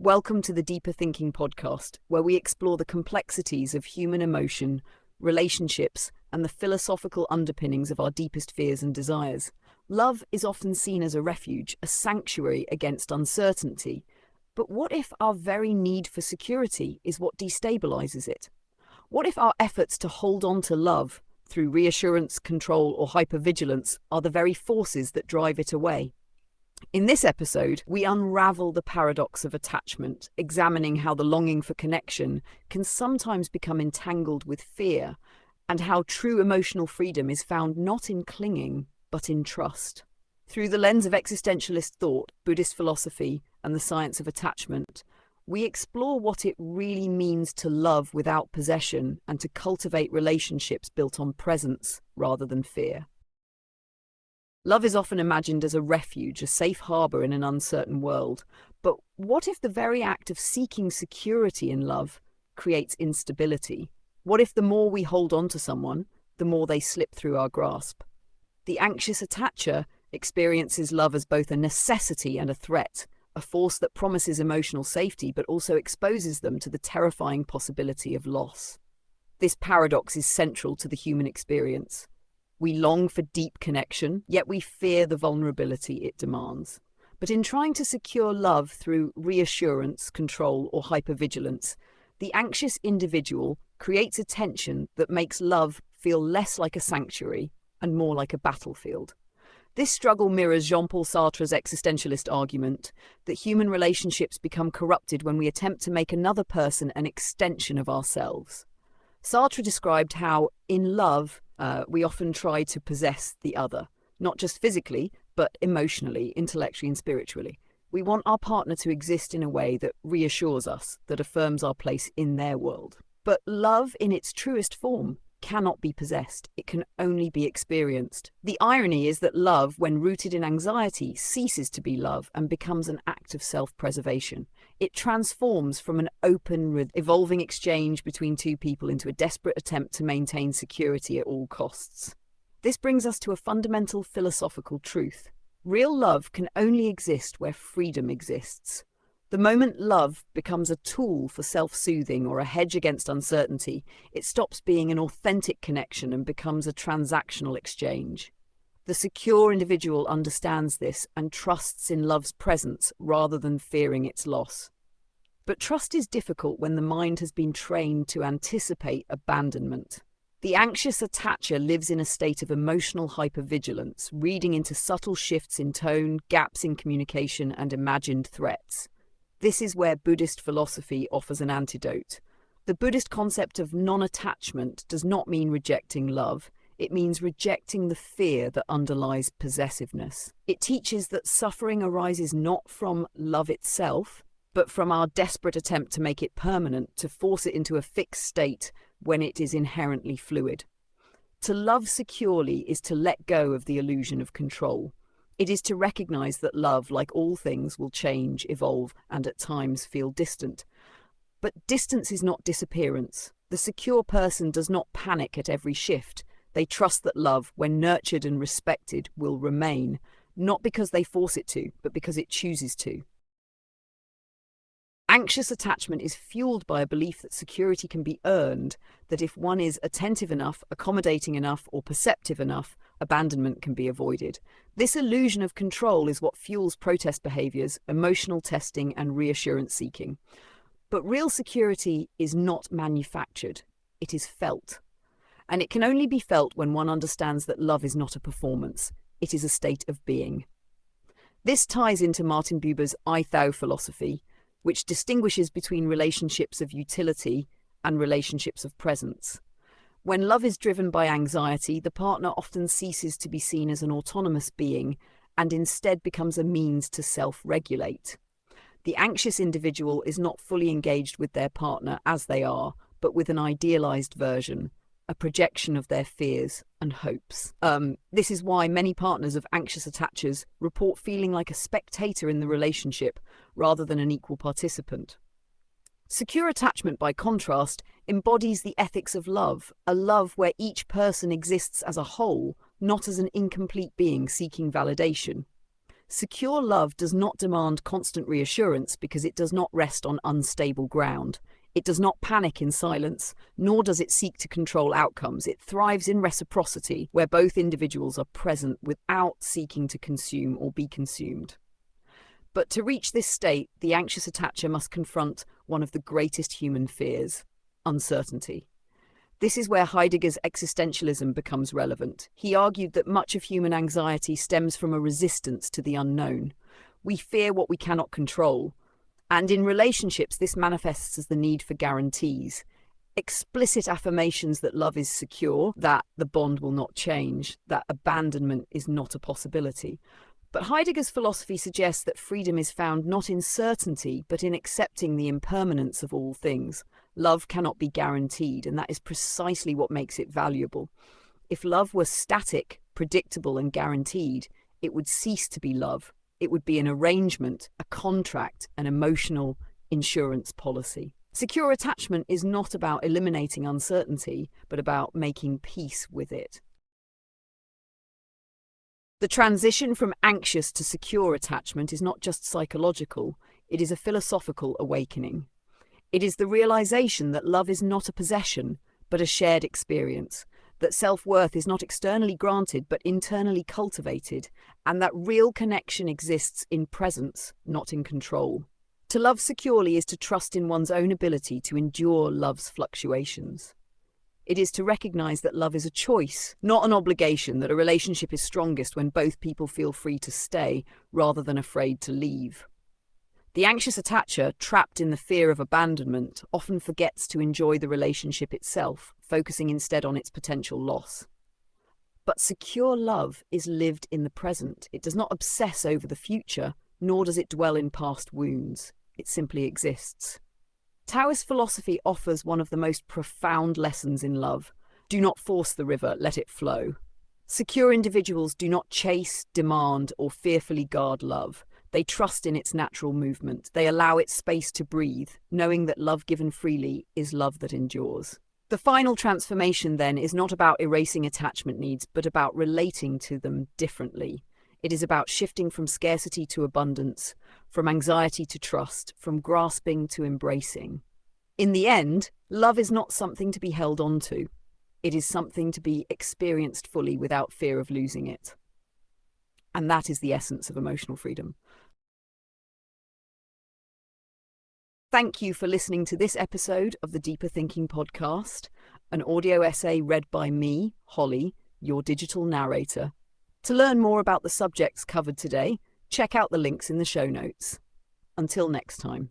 Welcome to the Deeper Thinking podcast, where we explore the complexities of human emotion, relationships, and the philosophical underpinnings of our deepest fears and desires. Love is often seen as a refuge, a sanctuary against uncertainty. But what if our very need for security is what destabilizes it? What if our efforts to hold on to love, through reassurance, control, or hypervigilance, are the very forces that drive it away? In this episode, we unravel the paradox of attachment, examining how the longing for connection can sometimes become entangled with fear, and how true emotional freedom is found not in clinging, but in trust. Through the lens of existentialist thought, Buddhist philosophy, and the science of attachment, we explore what it really means to love without possession and to cultivate relationships built on presence rather than fear. Love is often imagined as a refuge, a safe harbor in an uncertain world. But what if the very act of seeking security in love creates instability? What if the more we hold on to someone, the more they slip through our grasp? The anxious attacher experiences love as both a necessity and a threat, a force that promises emotional safety but also exposes them to the terrifying possibility of loss. This paradox is central to the human experience. We long for deep connection, yet we fear the vulnerability it demands. But in trying to secure love through reassurance, control, or hypervigilance, the anxious individual creates a tension that makes love feel less like a sanctuary and more like a battlefield. This struggle mirrors Jean-Paul Sartre's existentialist argument that human relationships become corrupted when we attempt to make another person an extension of ourselves. Sartre described how, in love, we often try to possess the other, not just physically, but emotionally, intellectually, and spiritually. We want our partner to exist in a way that reassures us, that affirms our place in their world. But love, in its truest form, cannot be possessed. It can only be experienced. The irony is that love, when rooted in anxiety, ceases to be love and becomes an act of self-preservation. It transforms from an open, evolving exchange between two people into a desperate attempt to maintain security at all costs. This brings us to a fundamental philosophical truth. Real love can only exist where freedom exists. The moment love becomes a tool for self-soothing or a hedge against uncertainty, it stops being an authentic connection and becomes a transactional exchange. The secure individual understands this and trusts in love's presence rather than fearing its loss. But trust is difficult when the mind has been trained to anticipate abandonment. The anxious attacher lives in a state of emotional hypervigilance, reading into subtle shifts in tone, gaps in communication, and imagined threats. This is where Buddhist philosophy offers an antidote. The Buddhist concept of non-attachment does not mean rejecting love. It means rejecting the fear that underlies possessiveness. It teaches that suffering arises not from love itself, but from our desperate attempt to make it permanent, to force it into a fixed state when it is inherently fluid. To love securely is to let go of the illusion of control. It is to recognize that love, like all things, will change, evolve, and at times feel distant. But distance is not disappearance. The secure person does not panic at every shift. They trust that love, when nurtured and respected, will remain, not because they force it to, but because it chooses to. Anxious attachment is fueled by a belief that security can be earned, that if one is attentive enough, accommodating enough, or perceptive enough, abandonment can be avoided. This illusion of control is what fuels protest behaviors, emotional testing, and reassurance seeking. But real security is not manufactured, it is felt. And it can only be felt when one understands that love is not a performance, it is a state of being. This ties into Martin Buber's I-Thou philosophy, which distinguishes between relationships of utility and relationships of presence. When love is driven by anxiety, the partner often ceases to be seen as an autonomous being and instead becomes a means to self-regulate. The anxious individual is not fully engaged with their partner as they are, but with an idealized version, a projection of their fears and hopes. This is why many partners of anxious attachers report feeling like a spectator in the relationship rather than an equal participant. Secure attachment, by contrast, embodies the ethics of love, a love where each person exists as a whole, not as an incomplete being seeking validation. Secure love does not demand constant reassurance because it does not rest on unstable ground. It does not panic in silence, nor does it seek to control outcomes. It thrives in reciprocity, where both individuals are present without seeking to consume or be consumed. But to reach this state, the anxious attacher must confront one of the greatest human fears: uncertainty. This is where Heidegger's existentialism becomes relevant. He argued that much of human anxiety stems from a resistance to the unknown. We fear what we cannot control. And in relationships, this manifests as the need for guarantees. Explicit affirmations that love is secure, that the bond will not change, that abandonment is not a possibility. But Heidegger's philosophy suggests that freedom is found not in certainty, but in accepting the impermanence of all things. Love cannot be guaranteed, and that is precisely what makes it valuable. If love were static, predictable, and guaranteed, it would cease to be love. It would be an arrangement, a contract, an emotional insurance policy. Secure attachment is not about eliminating uncertainty, but about making peace with it. The transition from anxious to secure attachment is not just psychological, it is a philosophical awakening. It is the realization that love is not a possession, but a shared experience, that self-worth is not externally granted, but internally cultivated, and that real connection exists in presence, not in control. To love securely is to trust in one's own ability to endure love's fluctuations. It is to recognize that love is a choice, not an obligation, that a relationship is strongest when both people feel free to stay rather than afraid to leave. The anxious attacher, trapped in the fear of abandonment, often forgets to enjoy the relationship itself, focusing instead on its potential loss. But secure love is lived in the present. It does not obsess over the future, nor does it dwell in past wounds. It simply exists. Taoist philosophy offers one of the most profound lessons in love. Do not force the river, let it flow. Secure individuals do not chase, demand, or fearfully guard love. They trust in its natural movement. They allow it space to breathe, knowing that love given freely is love that endures. The final transformation, then, is not about erasing attachment needs, but about relating to them differently. It is about shifting from scarcity to abundance, from anxiety to trust, from grasping to embracing. In the end, love is not something to be held on to. It is something to be experienced fully without fear of losing it. And that is the essence of emotional freedom. Thank you for listening to this episode of the Deeper Thinking podcast, an audio essay read by me, Holly, your digital narrator. To learn more about the subjects covered today, check out the links in the show notes. Until next time.